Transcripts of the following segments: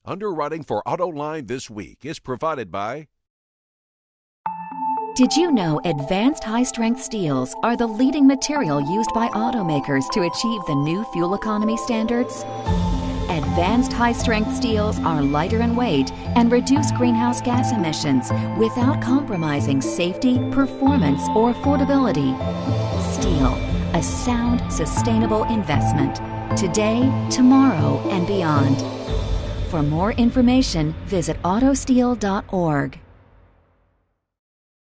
Underwriting for Autoline this week is provided by... Did you know advanced high-strength steels are the leading material used by automakers to achieve the new fuel economy standards? Advanced high-strength steels are lighter in weight and reduce greenhouse gas emissions without compromising safety, performance, or affordability. Steel, a sound, sustainable investment. Today, tomorrow, and beyond. For more information, visit autosteel.org.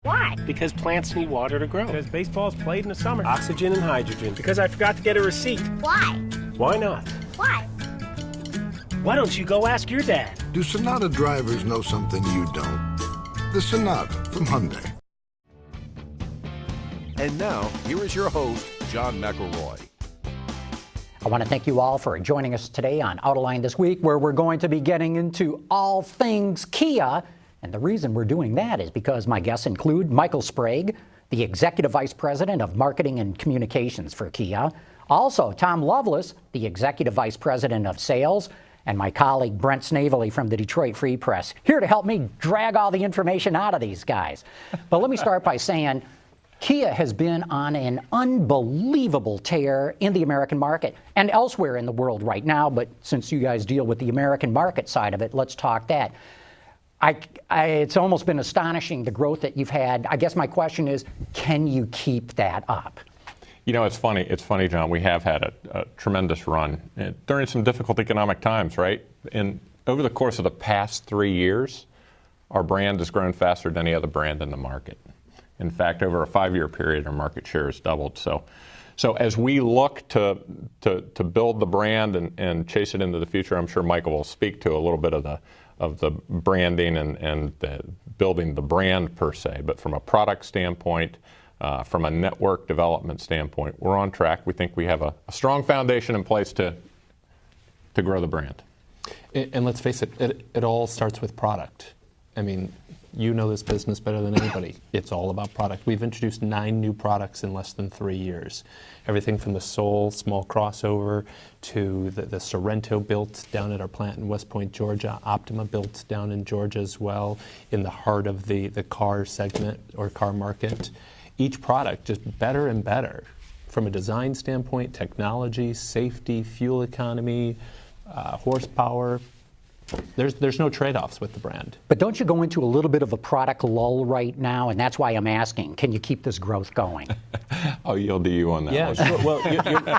Why? Because plants need water to grow. Because baseball's played in the summer. Oxygen and hydrogen. Because I forgot to get a receipt. Why? Why not? Why? Why don't you go ask your dad? Do Sonata drivers know something you don't? The Sonata from Hyundai. And now, here is your host, John McElroy. I want to thank you all for joining us today on Autoline This Week, where we're going to be getting into all things Kia. And the reason we're doing that is because my guests include Michael Sprague, the Executive Vice President of Marketing and Communications for Kia. Also, Tom Lovelace, the Executive Vice President of Sales, and my colleague Brent Snavely from the Detroit Free Press, here to help me drag all the information out of these guys. But let me start by saying Kia has been on an unbelievable tear in the American market and elsewhere in the world right now. But since you guys deal with the American market side of it, let's talk that. It's almost been astonishing, the growth that you've had. I guess my question is, can you keep that up? You know, it's funny, John. We have had a tremendous run during some difficult economic times, right? And over the course of the past 3 years, our brand has grown faster than any other brand in the market. In fact, over a 5-year period, our market share has doubled. So as we look to build the brand and chase it into the future, I'm sure Michael will speak to a little bit of the branding and building the brand per se. But from a product standpoint, from a network development standpoint, we're on track. We think we have a strong foundation in place to grow the brand. And let's face it, it all starts with product. I mean, you know this business better than anybody. It's all about product. We've introduced 9 new products in less than 3 years. Everything from the Soul small crossover to the Sorrento built down at our plant in West Point, Georgia, Optima built down in Georgia as well, in the heart of the car segment or car market. Each product just better and better from a design standpoint, technology, safety, fuel economy, horsepower. There's no trade-offs with the brand. But don't you go into a little bit of a product lull right now? And that's why I'm asking, can you keep this growth going? I'll yield to you on that. Yeah, sure. Well,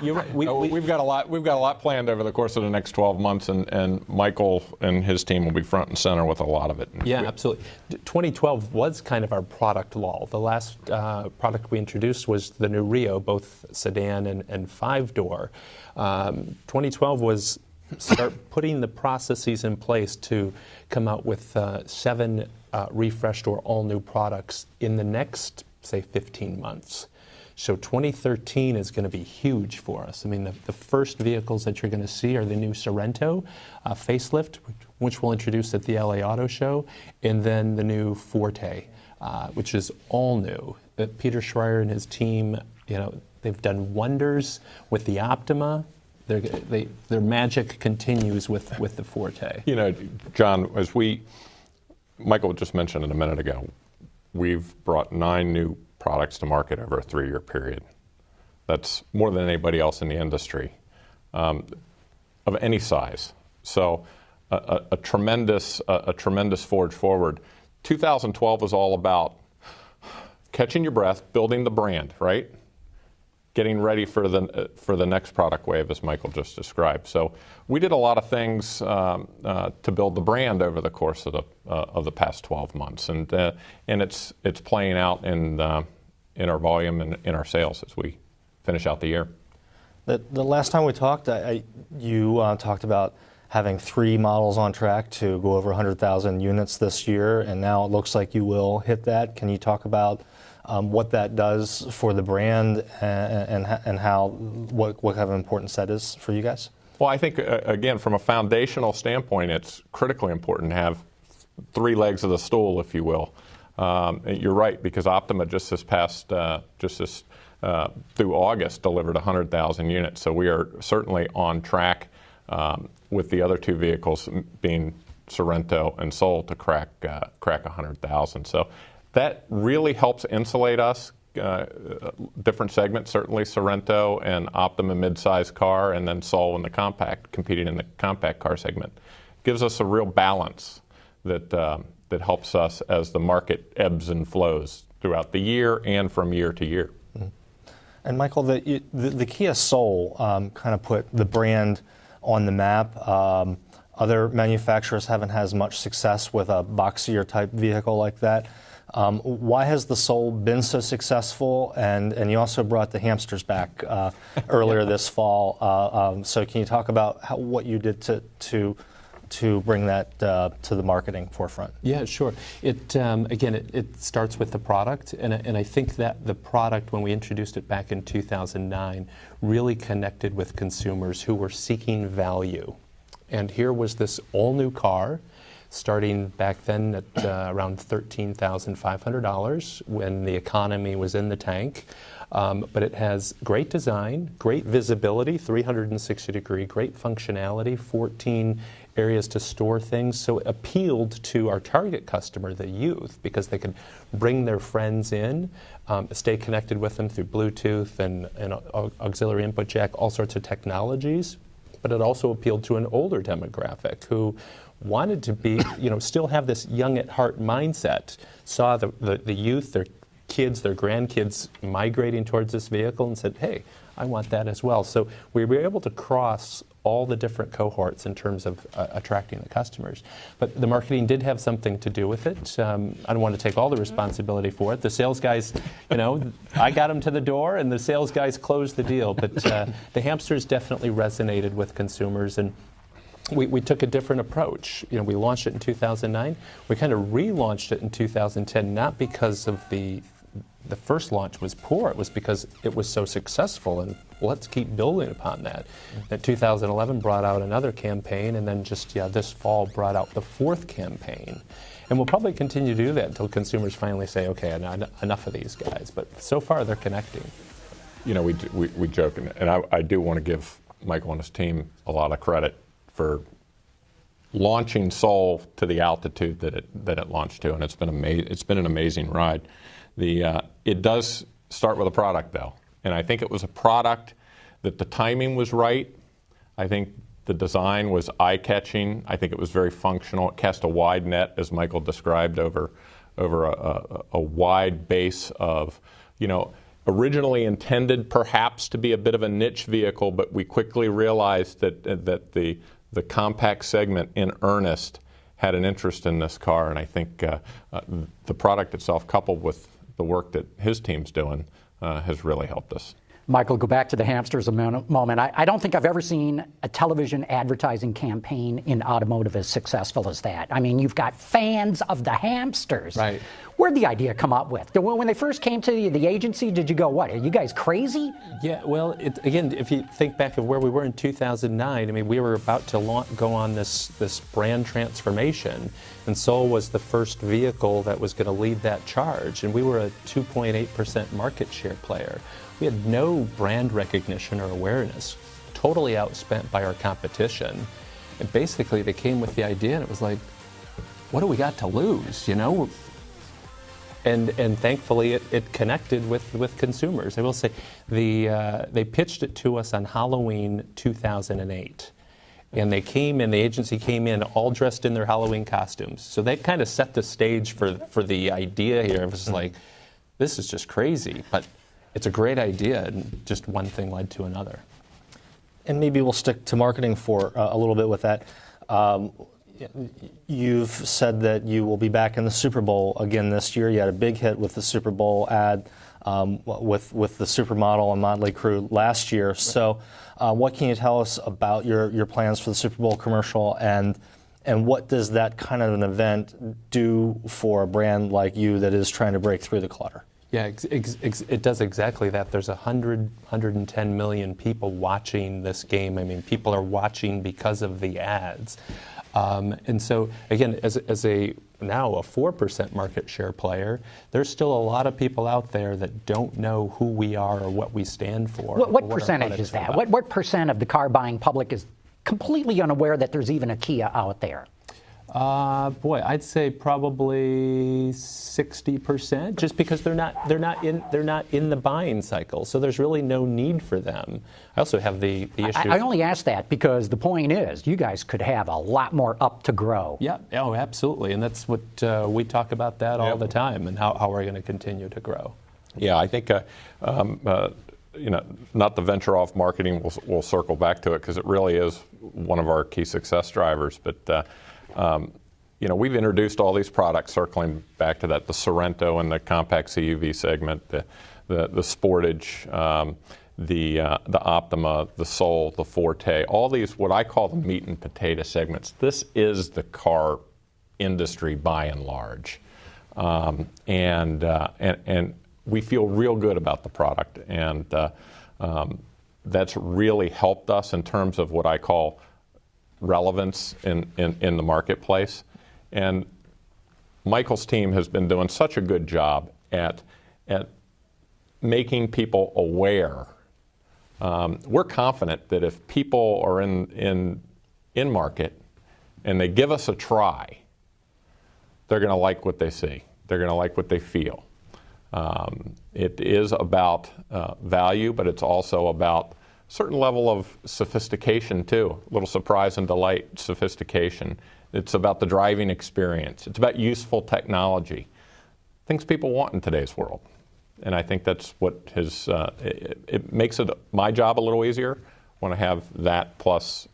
you're right. We've got a lot planned over the course of the next 12 months, and Michael and his team will be front and center with a lot of it. Yeah, absolutely. 2012 was kind of our product lull. The last product we introduced was the new Rio, both sedan and 5-door. 2012 was start putting the processes in place to come out with 7 refreshed or all-new products in the next, say, 15 months. So 2013 is going to be huge for us. I mean, the first vehicles that you're going to see are the new Sorrento facelift, which we'll introduce at the LA Auto Show, and then the new Forte, which is all new. Peter Schreier and his team, you know, they've done wonders with the Optima. Their magic continues with the Forte. You know, John, as Michael just mentioned a minute ago, we've brought 9 new products to market over a 3-year period. That's more than anybody else in the industry of any size. So a tremendous forge forward. 2012 was all about catching your breath, building the brand, right? Getting ready for the next product wave, as Michael just described. So we did a lot of things to build the brand over the course of the past 12 months, and it's playing out in our volume and in our sales as we finish out the year. The last time we talked, you talked about having 3 models on track to go over 100,000 units this year, and now it looks like you will hit that. Can you talk about what that does for the brand and how what kind of importance that is for you guys? Well, I think again, from a foundational standpoint, it's critically important to have 3 legs of the stool, if you will. You're right, because Optima just this past through August delivered 100,000 units. So we are certainly on track with the other 2 vehicles being Sorento, and Soul to crack 100,000. So that really helps insulate us. Different segments, certainly Sorento and Optima mid-size car, and then Soul in the compact, competing in the compact car segment. Gives us a real balance that helps us as the market ebbs and flows throughout the year and from year to year. And Michael, the Kia Soul kind of put the brand on the map. Other manufacturers haven't had as much success with a boxier type vehicle like that. Why has the Soul been so successful? And you also brought the hamsters back earlier this fall. So can you talk about what you did to bring that to the marketing forefront? Yeah, sure. It starts with the product, and I think that the product, when we introduced it back in 2009, really connected with consumers who were seeking value. And here was this all-new car, starting back then at around $13,500 when the economy was in the tank. But it has great design, great visibility, 360-degree, great functionality, 14 areas to store things. So it appealed to our target customer, the youth, because they could bring their friends in, stay connected with them through Bluetooth and auxiliary input jack, all sorts of technologies. But it also appealed to an older demographic who wanted to be, still have this young at heart mindset, saw the youth, their kids, their grandkids migrating towards this vehicle and said, hey, I want that as well. So we were able to cross all the different cohorts in terms of attracting the customers. But the marketing did have something to do with it. I don't want to take all the responsibility for it. The sales guys, I got them to the door and the sales guys closed the deal. But the hamsters definitely resonated with consumers, and we took a different approach. We launched it in 2009. We kind of relaunched it in 2010, not because of the first launch was poor. It was because it was so successful, and let's keep building upon that. And 2011 brought out another campaign, and then this fall brought out the fourth campaign. And we'll probably continue to do that until consumers finally say, okay, enough of these guys. But so far, they're connecting. We joke, and I do want to give Michael and his team a lot of credit for launching Soul to the altitude that it launched to, and it's been an amazing ride. It does start with a product, though, and I think it was a product that the timing was right. I think the design was eye-catching. I think it was very functional. It cast a wide net, as Michael described, over a wide base of, originally intended perhaps to be a bit of a niche vehicle, but we quickly realized that the compact segment in earnest had an interest in this car, and I think the product itself, coupled with the work that his team's doing, has really helped us. Michael, go back to the hamsters a moment. I don't think I've ever seen a television advertising campaign in automotive as successful as that. I mean, you've got fans of the hamsters. Right. Where'd the idea come up with? When they first came to the agency, did you go, what, are you guys crazy? Yeah, well, again, if you think back of where we were in 2009, we were about to go on this brand transformation, and Soul was the first vehicle that was going to lead that charge, and we were a 2.8% market share player. We had no brand recognition or awareness, totally outspent by our competition. And basically, they came with the idea, and it was like, what do we got to lose, And thankfully, it connected with consumers. I will say, they pitched it to us on Halloween 2008. And they came in, the agency came in all dressed in their Halloween costumes. So they kind of set the stage for the idea here. It was like, this is just crazy, but it's a great idea, and just one thing led to another. And maybe we'll stick to marketing for a little bit with that. You've said that you will be back in the Super Bowl again this year. You had a big hit with the Super Bowl ad with the Supermodel and Motley Crue last year. Right. So what can you tell us about your plans for the Super Bowl commercial, and what does that kind of an event do for a brand like you that is trying to break through the clutter? Yeah, it does exactly that. There's 110 million people watching this game. People are watching because of the ads. And so, again, as now a 4% market share player, there's still a lot of people out there that don't know who we are or what we stand for. What percentage is that? What percent of the car buying public is completely unaware that there's even a Kia out there? Boy, I'd say probably 60%, just because they're not in the buying cycle, so there's really no need for them. I also have the issue. I only ask that because the point is, you guys could have a lot more up to grow. Yeah, oh, absolutely, and that's what we talk about that all the time, and how we're going to continue to grow. Yeah, I think not the venture off marketing. We'll circle back to it because it really is one of our key success drivers, but. We've introduced all these products, circling back to that, the Sorrento and the compact CUV segment, the Sportage, the Optima, the Soul, the Forte, all these, what I call the meat and potato segments. This is the car industry by and large. And we feel real good about the product. And that's really helped us in terms of what I call relevance in the marketplace. And Michael's team has been doing such a good job at making people aware. We're confident that if people are in market and they give us a try, they're going to like what they see. They're going to like what they feel. It is about value, but it's also about a certain level of sophistication too, a little surprise and delight, sophistication. It's about the driving experience. It's about useful technology, things people want in today's world. And I think that's what has, it makes my job a little easier when I have that plus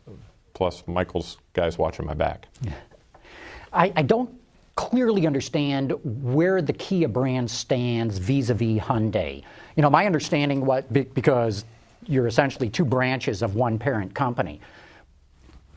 Michael's guys watching my back. I don't clearly understand where the Kia brand stands vis-a-vis Hyundai. My understanding, because you're essentially two branches of one parent company.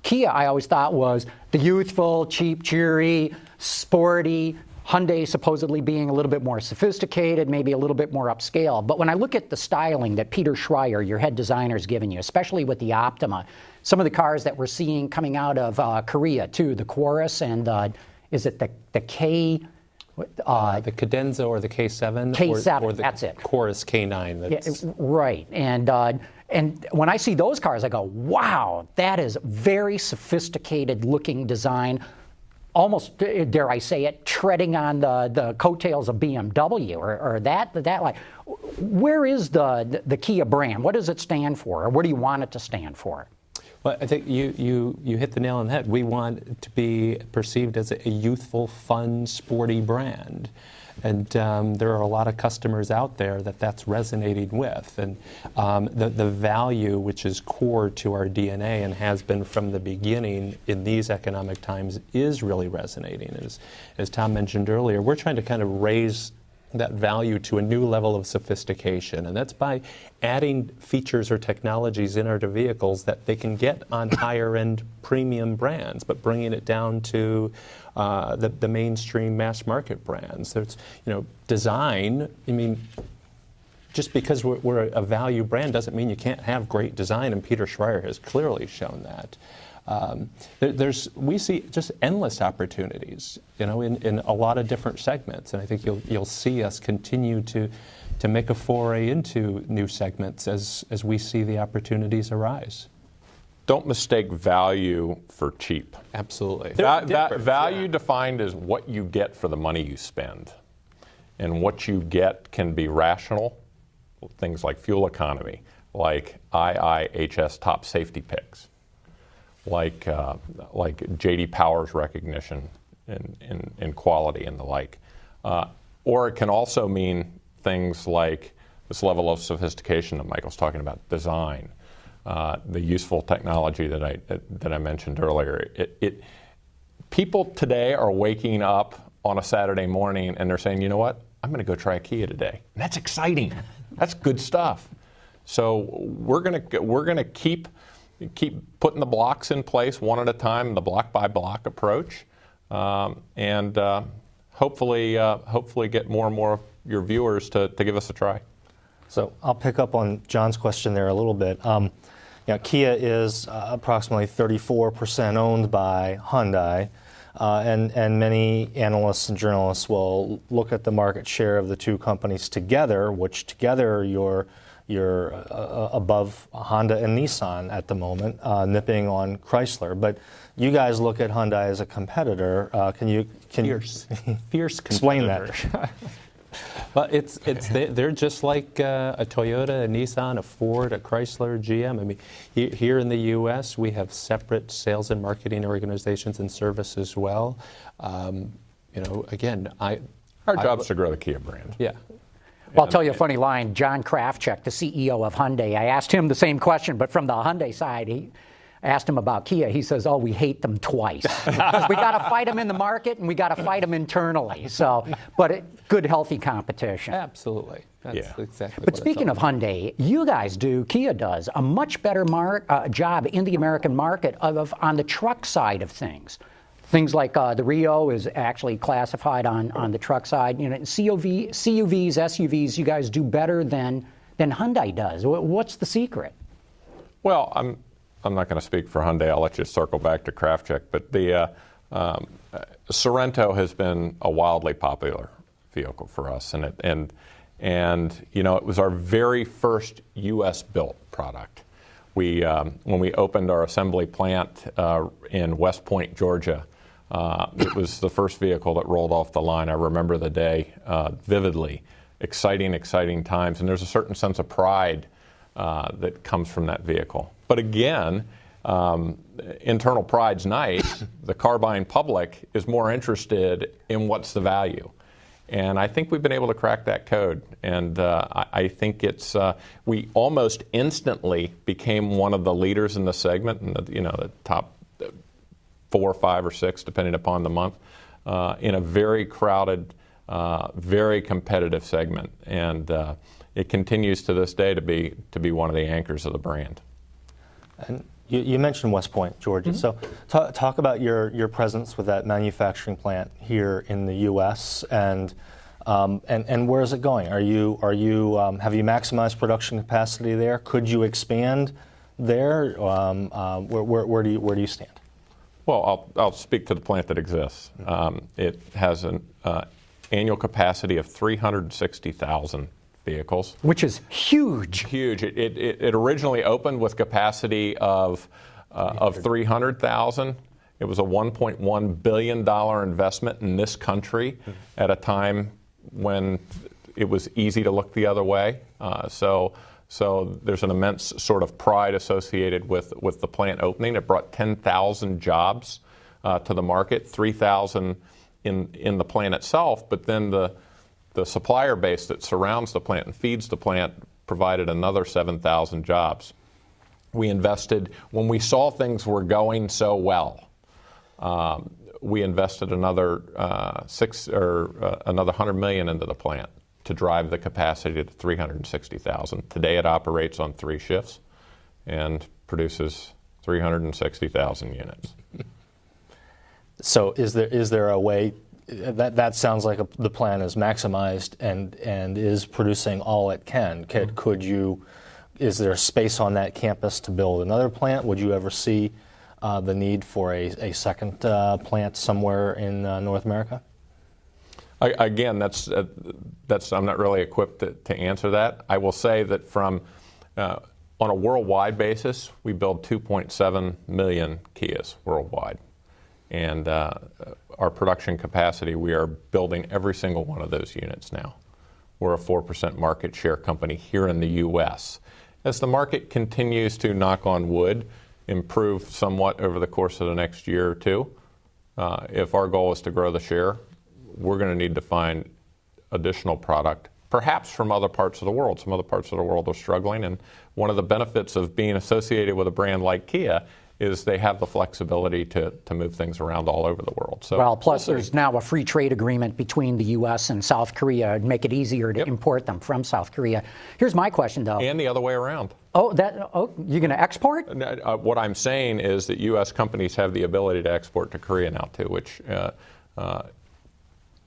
Kia, I always thought, was the youthful, cheap, cheery, sporty. Hyundai supposedly being a little bit more sophisticated, maybe a little bit more upscale. But when I look at the styling that Peter Schreier, your head designer, is giving you, especially with the Optima, some of the cars that we're seeing coming out of Korea too, the Chorus and is it the K? The Cadenza or the K7? K7, or the that's it. Chorus K9. Yeah, right. And when I see those cars, I go, wow, that is very sophisticated looking design, almost, dare I say it, treading on the coattails of BMW or that like. Where is the Kia brand? What does it stand for, or what do you want it to stand for? Well, I think you hit the nail on the head. We want it to be perceived as a youthful, fun, sporty brand. And there are a lot of customers out there that's resonating with. And the value, which is core to our DNA and has been from the beginning in these economic times, is really resonating. As Tom mentioned earlier, we're trying to kind of raise that value to a new level of sophistication, and that's by adding features or technologies in our vehicles that they can get on higher-end premium brands, but bringing it down to the mainstream mass market brands. There's, design. I mean, just because we're a value brand doesn't mean you can't have great design, and Peter Schreier has clearly shown that. We see just endless opportunities, in a lot of different segments, and I think you'll see us continue to make a foray into new segments as we see the opportunities arise. Don't mistake value for cheap. Absolutely. Value defined as what you get for the money you spend, and what you get can be rational, things like fuel economy, like IIHS top safety picks, like J.D. Power's recognition in quality and the like. Or it can also mean things like this level of sophistication that Michael's talking about, design, the useful technology that I mentioned earlier. People today are waking up on a Saturday morning and they're saying, you know what, I'm going to go try a Kia today. And that's exciting. That's good stuff. So we're going to keep putting the blocks in place one at a time, the block by block approach, and hopefully get more and more of your viewers to give us a try. So I'll pick up on John's question there a little bit. Kia is approximately 34% owned by Hyundai, and many analysts and journalists will look at the market share of the two companies together, which together you're you're above Honda and Nissan at the moment, nipping on Chrysler. But you guys look at Hyundai as a competitor. Can you Fierce explain competitor. that? Well, they're just like a Toyota, a Nissan, a Ford, a Chrysler, GM. I mean, here in the U.S., we have separate sales and marketing organizations and service as well. Again, Our job is to grow the Kia brand. Yeah. Well, I'll tell you a funny line. John Krafchick, the CEO of Hyundai, I asked him the same question, but from the Hyundai side, I asked him about Kia. He says, "Oh, we hate them twice because we got to fight them in the market and we got to fight them internally." So, but good, healthy competition. Absolutely. That's exactly. But speaking of Hyundai, you guys Kia does a much better job in the American market on the truck side of things. Things like the Rio is actually classified on the truck side. CUVs, SUVs, you guys do better than Hyundai does. What's the secret? Well, I'm not going to speak for Hyundai. I'll let you circle back to Krafchick. But the Sorento has been a wildly popular vehicle for us, and it was our very first U.S. built product. When we opened our assembly plant in West Point, Georgia. It was the first vehicle that rolled off the line. I remember the day vividly. Exciting times. And there's a certain sense of pride that comes from that vehicle. But again, internal pride's nice. The car buying public is more interested in what's the value. And I think we've been able to crack that code. And I think we almost instantly became one of the leaders in the segment, and the top 4, 5, or 6, depending upon the month, in a very crowded, very competitive segment, and it continues to this day to be one of the anchors of the brand. And you mentioned West Point, Georgia. Mm-hmm. So talk about your presence with that manufacturing plant here in the U.S. and where is it going? Have you maximized production capacity there? Could you expand there? Where do you stand? Well, I'll speak to the plant that exists. It has an annual capacity of 360,000 vehicles. Which is huge. Huge. It originally opened with capacity of 300,000. It was a $1.1 billion investment in this country at a time when it was easy to look the other way. So there's an immense sort of pride associated with the plant opening. It brought 10,000 jobs to the market, 3,000 in the plant itself, but then the supplier base that surrounds the plant and feeds the plant provided another 7,000 jobs. We invested, when we saw things were going so well, we invested another $100 million into the plant to drive the capacity to 360,000. Today it operates on 3 shifts and produces 360,000 units. So is there a way that sounds like the plan is maximized and is producing all it can? Is there space on that campus to build another plant? Would you ever see the need for a second plant somewhere in North America? Again, that's I'm not really equipped to answer that. I will say that from on a worldwide basis, we build 2.7 million Kias worldwide, and our production capacity, we are building every single one of those units now. We're a 4% market share company here in the U.S. As the market continues to, knock on wood, improve somewhat over the course of the next year or two, if our goal is to grow the share, we're going to need to find additional product, perhaps from other parts of the world. Some other parts of the world are struggling, and one of the benefits of being associated with a brand like Kia is they have the flexibility to move things around all over the world. So, well, plus there's now a free trade agreement between the U.S. and South Korea to make it easier to import them from South Korea. Here's my question, though. And the other way around. Oh, you're going to export? What I'm saying is that U.S. companies have the ability to export to Korea now, too, which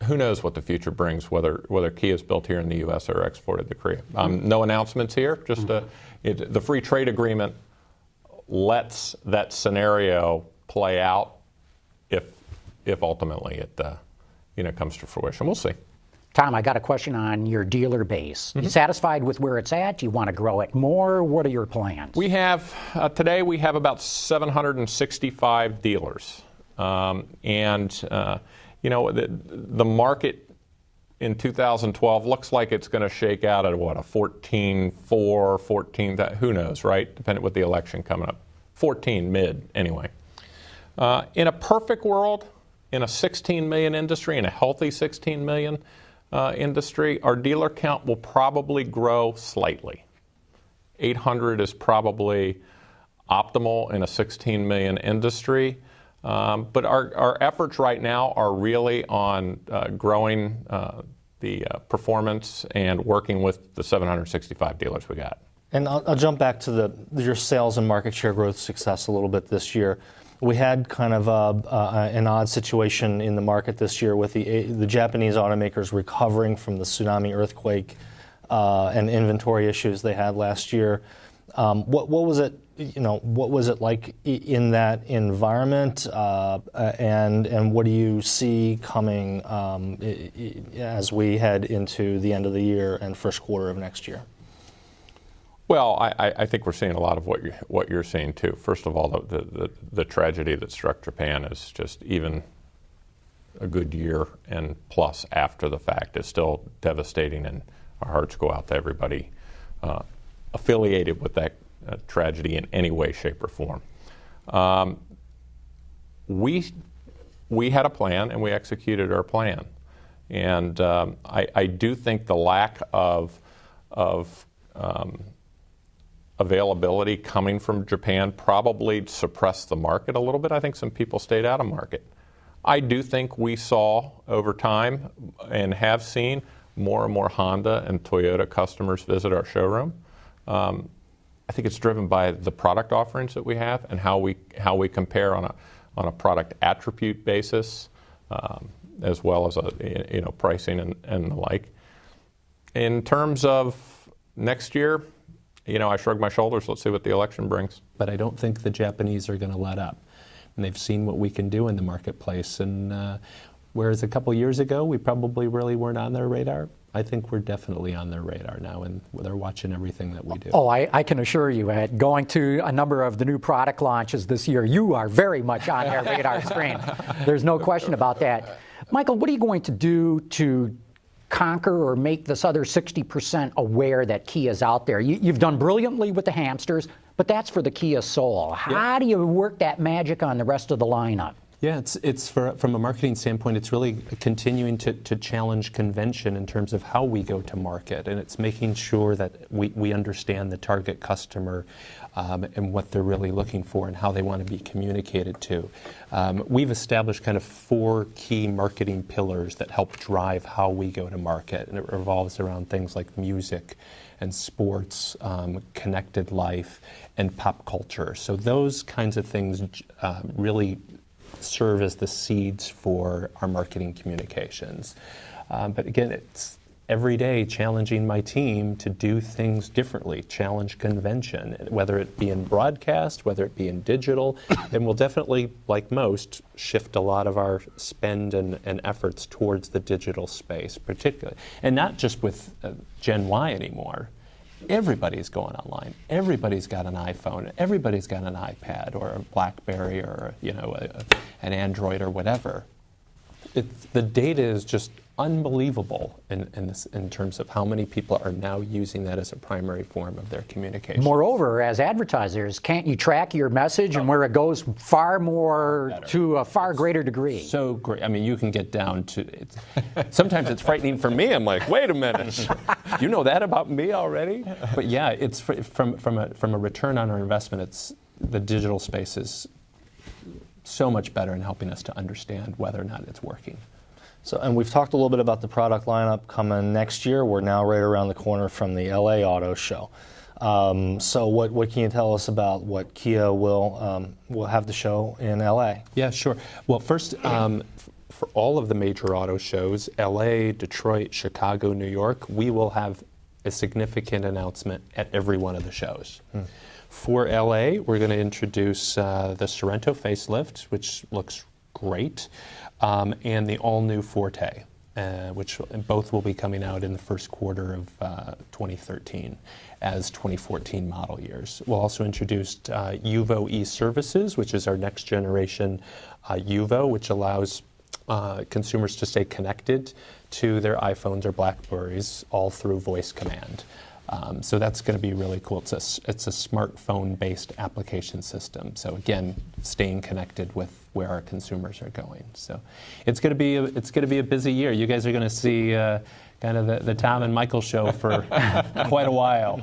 who knows what the future brings, whether Kia is built here in the U.S. or exported to Korea. No announcements here, just the free trade agreement lets that scenario play out if ultimately it comes to fruition. We'll see. Tom, I got a question on your dealer base. You satisfied with where it's at? Do you want to grow it more? What are your plans? We have, today we have about 765 dealers. You know, the market in 2012 looks like it's going to shake out at what, a 14.4, 14, who knows, right? Depending with the election coming up. 14 mid, anyway. In a perfect world, in a 16 million industry, in a healthy 16 million industry, our dealer count will probably grow slightly. 800 is probably optimal in a 16 million industry. But our efforts right now are really on growing the performance and working with the 765 dealers we got. And I'll jump back to your sales and market share growth success a little bit this year. We had kind of an odd situation in the market this year with the Japanese automakers recovering from the tsunami earthquake and inventory issues they had last year. What was it? You know, what was it like in that environment, and what do you see coming as we head into the end of the year and first quarter of next year? Well, I think we're seeing a lot of what you're seeing too. First of all, the tragedy that struck Japan is just even a good year and plus after the fact is still devastating, and our hearts go out to everybody affiliated with that tragedy in any way, shape, or form. We had a plan and we executed our plan, and I do think the lack of availability coming from Japan probably suppressed the market a little bit. I think some people stayed out of market. I do think we saw over time and have seen more and more Honda and Toyota customers visit our showroom. I think it's driven by the product offerings that we have and how we compare on a product attribute basis, as well as pricing and the like. In terms of next year, I shrug my shoulders. Let's see what the election brings. But I don't think the Japanese are going to let up. And they've seen what we can do in the marketplace. And whereas a couple years ago we probably really weren't on their radar, I think we're definitely on their radar now, and they're watching everything that we do. Oh, I can assure you, Ed, going to a number of the new product launches this year, you are very much on their radar screen. There's no question about that. Michael, what are you going to do to conquer or make this other 60% aware that Kia's out there? You've done brilliantly with the hamsters, but that's for the Kia Soul. How do you work that magic on the rest of the lineup? Yeah, it's from a marketing standpoint, it's really continuing to challenge convention in terms of how we go to market, and it's making sure that we understand the target customer and what they're really looking for and how they want to be communicated to. We've established kind of 4 key marketing pillars that help drive how we go to market, and it revolves around things like music and sports, connected life, and pop culture. So those kinds of things really serve as the seeds for our marketing communications. But again, it's every day challenging my team to do things differently, challenge convention, whether it be in broadcast, whether it be in digital, and we'll definitely, like most, shift a lot of our spend and efforts towards the digital space, particularly. And not just with Gen Y anymore. Everybody's going online. Everybody's got an iPhone. Everybody's got an iPad or a BlackBerry or an Android or whatever. The data is just unbelievable in terms of how many people are now using that as a primary form of their communication. Moreover, as advertisers, can't you track your message and where it goes far more to a far greater degree? So great. I mean, you can get down to sometimes it's frightening for me. I'm like, wait a minute, you know that about me already? But yeah, it's from a return on our investment. The digital space is so much better in helping us to understand whether or not it's working. So, and we've talked a little bit about the product lineup coming next year. We're now right around the corner from the LA Auto Show. So what can you tell us about what Kia will have to show in LA? Yeah, sure. Well, first, for all of the major auto shows, LA, Detroit, Chicago, New York, we will have a significant announcement at every one of the shows. For LA, we're going to introduce the Sorento facelift, which looks great, and the all-new Forte. which both will be coming out in the first quarter of 2013 as 2014 model years. We'll also introduce UVO e-services, which is our next generation UVO, which allows consumers to stay connected to their iPhones or BlackBerries all through voice command. So that's going to be really cool. It's a smartphone-based application system. So again, staying connected with where our consumers are going. So it's going to be a busy year. You guys are going to see kind of the Tom and Michael show for quite a while.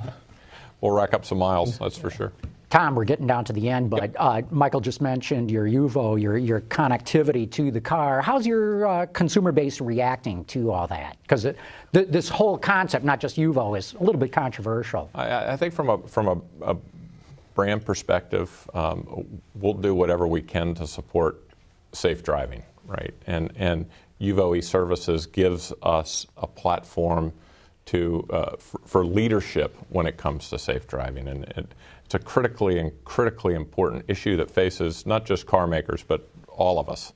We'll rack up some miles, that's for sure. Tom, we're getting down to the end, but Michael just mentioned your UVO, your connectivity to the car. How's your consumer base reacting to all that? Because this whole concept, not just UVO, is a little bit controversial. I think from a brand perspective, we'll do whatever we can to support safe driving, right? And UVO e-services gives us a platform for leadership when it comes to safe driving, and it's a critically important issue that faces not just car makers but all of us.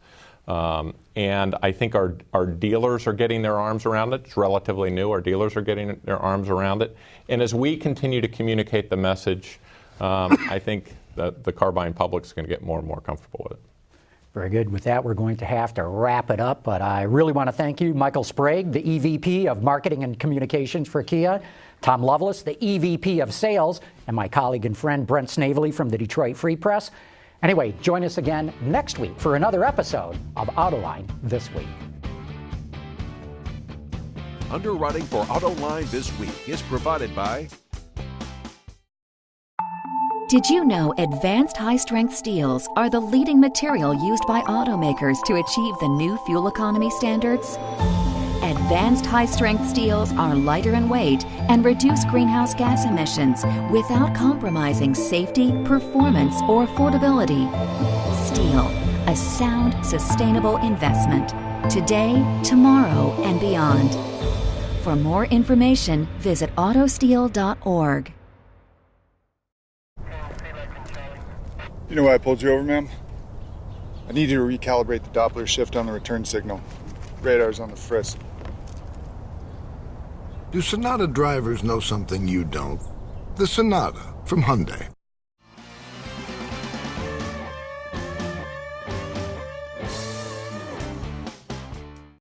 And I think our dealers are getting their arms around it. It's relatively new. Our dealers are getting their arms around it. And as we continue to communicate the message, I think that the car buying public is going to get more and more comfortable with it. Very good. With that, we're going to have to wrap it up, but I really want to thank you, Michael Sprague, the EVP of Marketing and Communications for Kia, Tom Lovelace, the EVP of Sales, and my colleague and friend Brent Snavely from the Detroit Free Press. Anyway, join us again next week for another episode of Autoline This Week. Underwriting for Autoline This Week is provided by... Did you know advanced high-strength steels are the leading material used by automakers to achieve the new fuel economy standards? Advanced high-strength steels are lighter in weight and reduce greenhouse gas emissions without compromising safety, performance, or affordability. Steel, a sound, sustainable investment. Today, tomorrow, and beyond. For more information, visit autosteel.org. You know why I pulled you over, ma'am? I need you to recalibrate the Doppler shift on the return signal. Radar's on the frisk. Do Sonata drivers know something you don't? The Sonata from Hyundai.